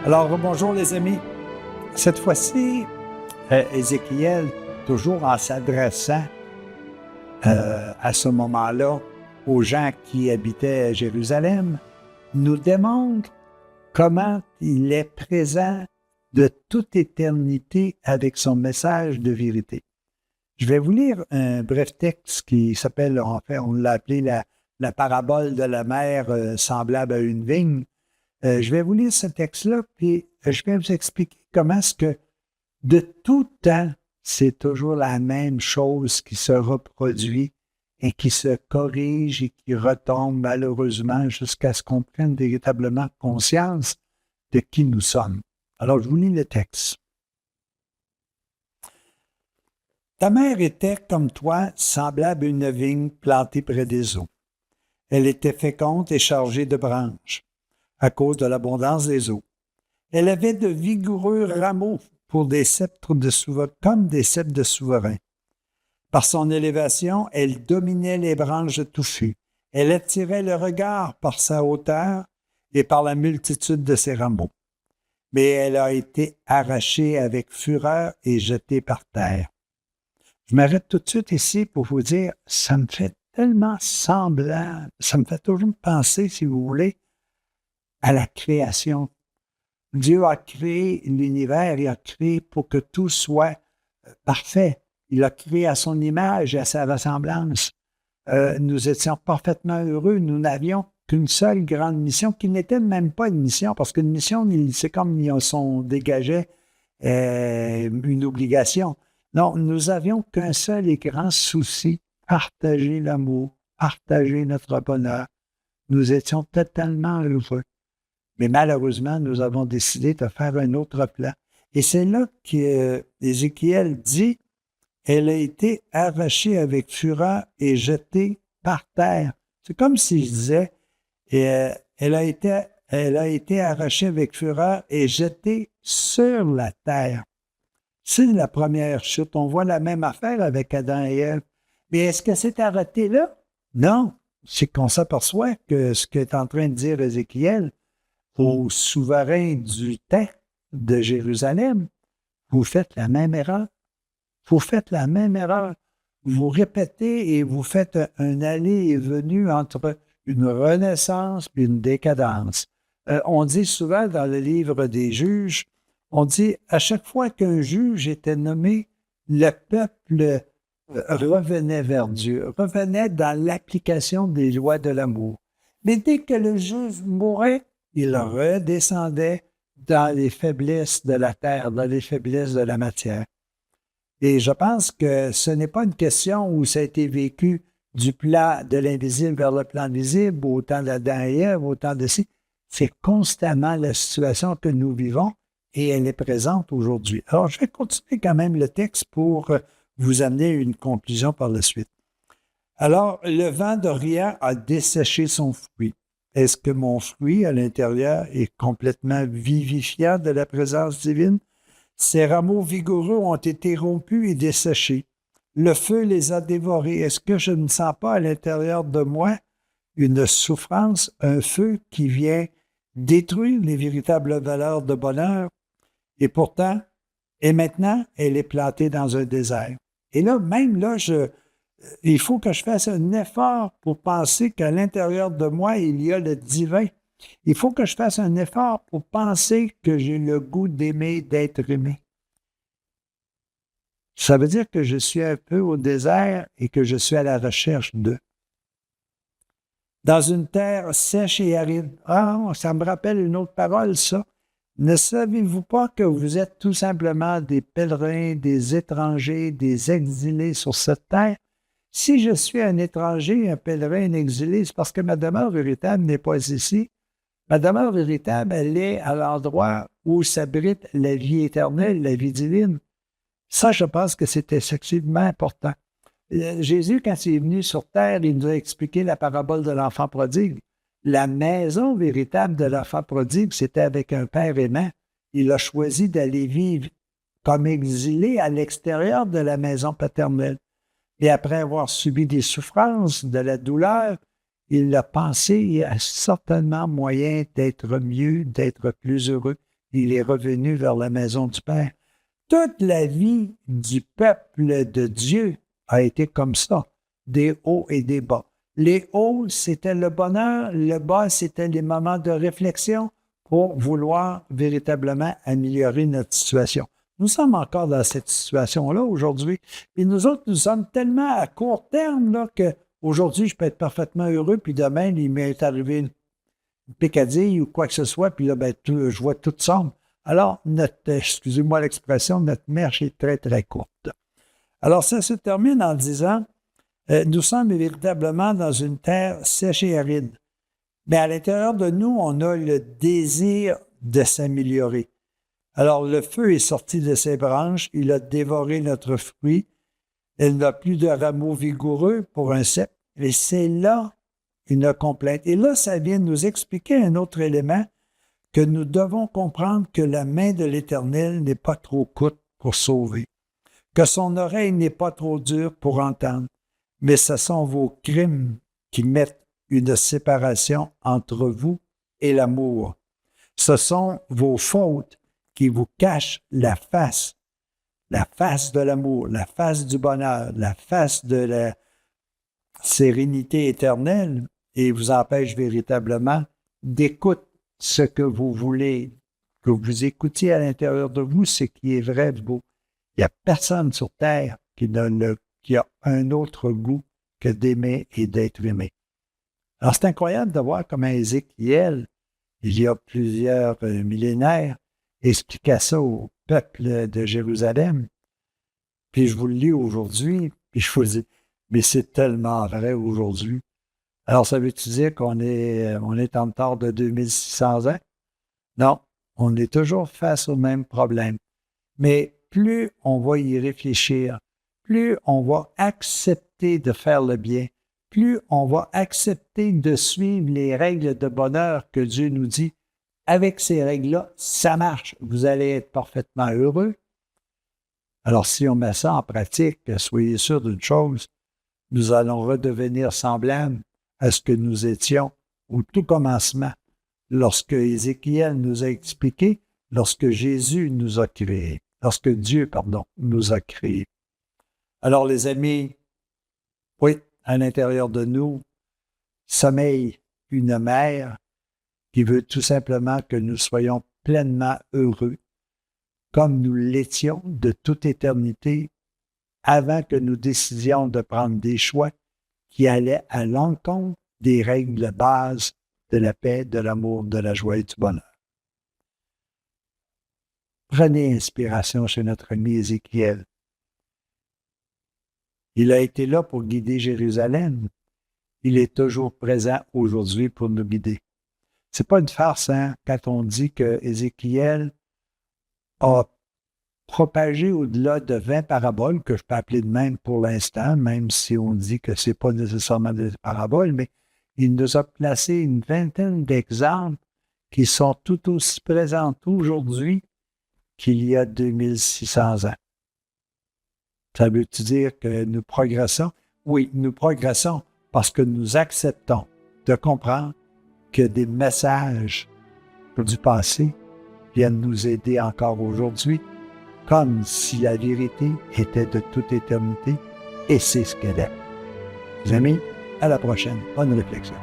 Alors, bonjour les amis. Cette fois-ci, Ézéchiel, toujours en s'adressant à ce moment-là aux gens qui habitaient à Jérusalem, nous démontre comment il est présent de toute éternité avec son message de vérité. Je vais vous lire un bref texte qui s'appelle, en fait, on l'a appelé la parabole de la mer semblable à une vigne. Je vais vous lire ce texte-là, puis je vais vous expliquer comment est-ce que de tout temps, c'est toujours la même chose qui se reproduit et qui se corrige et qui retombe malheureusement jusqu'à ce qu'on prenne véritablement conscience de qui nous sommes. Alors, je vous lis le texte. Ta mère était comme toi, semblable à une vigne plantée près des eaux. Elle était féconde et chargée de branches, à cause de l'abondance des eaux. Elle avait de vigoureux rameaux pour des sceptres de souverain, comme des sceptres de souverain. Par son élévation, elle dominait les branches touffues. Elle attirait le regard par sa hauteur et par la multitude de ses rameaux. Mais elle a été arrachée avec fureur et jetée par terre. Je m'arrête tout de suite ici pour vous dire, ça me fait tellement semblable, ça me fait toujours penser, si vous voulez, à la création. Dieu a créé l'univers, il a créé pour que tout soit parfait. Il a créé à son image et à sa ressemblance. Nous étions parfaitement heureux. Nous n'avions qu'une seule grande mission, qui n'était même pas une mission, parce qu'une mission, c'est comme si on dégageait une obligation. Non, nous avions qu'un seul et grand souci, partager l'amour, partager notre bonheur. Nous étions totalement heureux. Mais malheureusement, nous avons décidé de faire un autre plan. Et c'est là qu'Ézéchiel dit, elle a été arrachée avec fureur et jetée par terre. C'est comme si je disais, elle a été arrachée avec fureur et jetée sur la terre. C'est la première chute. On voit la même affaire avec Adam et Ève. Mais est-ce que c'est arrêté là? Non. C'est qu'on s'aperçoit que ce qu'est en train de dire Ézéchiel au souverain du temps de Jérusalem, vous faites la même erreur. Vous faites la même erreur. Vous répétez et vous faites un aller et venu entre une renaissance et une décadence. On dit souvent dans le livre des juges, on dit à chaque fois qu'un juge était nommé, le peuple revenait vers Dieu, revenait dans l'application des lois de l'amour. Mais dès que le juge mourait, il redescendait dans les faiblesses de la terre, dans les faiblesses de la matière. Et je pense que ce n'est pas une question où ça a été vécu du plan de l'invisible vers le plan visible, au temps d'Adam et Ève, au temps de ci. C'est constamment la situation que nous vivons et elle est présente aujourd'hui. Alors, je vais continuer quand même le texte pour vous amener à une conclusion par la suite. Alors, le vent d'Orient a desséché son fruit. Est-ce que mon fruit à l'intérieur est complètement vivifiant de la présence divine? Ces rameaux vigoureux ont été rompus et desséchés. Le feu les a dévorés. Est-ce que je ne sens pas à l'intérieur de moi une souffrance, un feu qui vient détruire les véritables valeurs de bonheur? Et pourtant, et maintenant, elle est plantée dans un désert. Et là, même là, il faut que je fasse un effort pour penser qu'à l'intérieur de moi, il y a le divin. Il faut que je fasse un effort pour penser que j'ai le goût d'aimer, d'être aimé. Ça veut dire que je suis un peu au désert et que je suis à la recherche d'eux. Dans une terre sèche et aride. Ah, ça me rappelle une autre parole, ça. Ne savez-vous pas que vous êtes tout simplement des pèlerins, des étrangers, des exilés sur cette terre? Si je suis un étranger, un pèlerin, un exilé, c'est parce que ma demeure véritable n'est pas ici. Ma demeure véritable, elle est à l'endroit où s'abrite la vie éternelle, la vie divine. Ça, je pense que c'est excessivement important. Jésus, quand il est venu sur terre, il nous a expliqué la parabole de l'enfant prodigue. La maison véritable de l'enfant prodigue, c'était avec un père aimant. Il a choisi d'aller vivre comme exilé à l'extérieur de la maison paternelle. Et après avoir subi des souffrances, de la douleur, il a pensé, il y a certainement moyen d'être mieux, d'être plus heureux. il est revenu vers la maison du Père. Toute la vie du peuple de Dieu a été comme ça, des hauts et des bas. Les hauts, c'était le bonheur, le bas, c'était les moments de réflexion pour vouloir véritablement améliorer notre situation. Nous sommes encore dans cette situation-là aujourd'hui. Et nous autres, nous sommes tellement à court terme là, qu'aujourd'hui, je peux être parfaitement heureux, puis demain, il m'est arrivé une pécadille ou quoi que ce soit, puis là, je vois tout sombre. Alors, excusez-moi l'expression, notre marche est très, très courte. Alors, ça se termine en disant, nous sommes véritablement dans une terre sèche et aride. Mais à l'intérieur de nous, on a le désir de s'améliorer. Alors, le feu est sorti de ses branches, il a dévoré notre fruit, elle n'a plus de rameaux vigoureux pour un cep, et c'est là une complainte. Et là, ça vient nous expliquer un autre élément, que nous devons comprendre que la main de l'Éternel n'est pas trop courte pour sauver, que son oreille n'est pas trop dure pour entendre, mais ce sont vos crimes qui mettent une séparation entre vous et l'amour. Ce sont vos fautes qui vous cachent la face de l'amour, la face du bonheur, la face de la sérénité éternelle et vous empêchent véritablement d'écouter ce que vous voulez, que vous écoutiez à l'intérieur de vous, ce qui est vrai de vous. Il n'y a personne sur terre qui a un autre goût que d'aimer et d'être aimé. Alors, c'est incroyable de voir comment Ézéchiel, il y a plusieurs millénaires, expliquait ça au peuple de Jérusalem. Puis je vous le lis aujourd'hui, puis je vous le dis, mais c'est tellement vrai aujourd'hui. Alors, ça veut-tu dire qu'on est en retard de 2600 ans? Non, on est toujours face au même problème. Mais plus on va y réfléchir, plus on va accepter de faire le bien, plus on va accepter de suivre les règles de bonheur que Dieu nous dit, avec ces règles-là, ça marche, vous allez être parfaitement heureux. Alors, si on met ça en pratique, soyez sûr d'une chose, nous allons redevenir semblables à ce que nous étions au tout commencement, lorsque Ézéchiel nous a expliqué, lorsque Jésus nous a créés, lorsque Dieu, nous a créés. Alors, les amis, oui, à l'intérieur de nous, sommeille une mère qui veut tout simplement que nous soyons pleinement heureux, comme nous l'étions de toute éternité, avant que nous décidions de prendre des choix qui allaient à l'encontre des règles de base de la paix, de l'amour, de la joie et du bonheur. Prenez inspiration chez notre ami Ézéchiel. Il a été là pour guider Jérusalem. Il est toujours présent aujourd'hui pour nous guider. C'est pas une farce, hein, quand on dit que Ézéchiel a propagé au-delà de 20 paraboles, que je peux appeler de même pour l'instant, même si on dit que c'est pas nécessairement des paraboles, mais il nous a placé une vingtaine d'exemples qui sont tout aussi présents aujourd'hui qu'il y a 2600 ans. Ça veut-tu dire que nous progressons? Oui, nous progressons parce que nous acceptons de comprendre que des messages du passé viennent nous aider encore aujourd'hui, comme si la vérité était de toute éternité, et c'est ce qu'elle est. Les amis, à la prochaine. Bonne réflexion.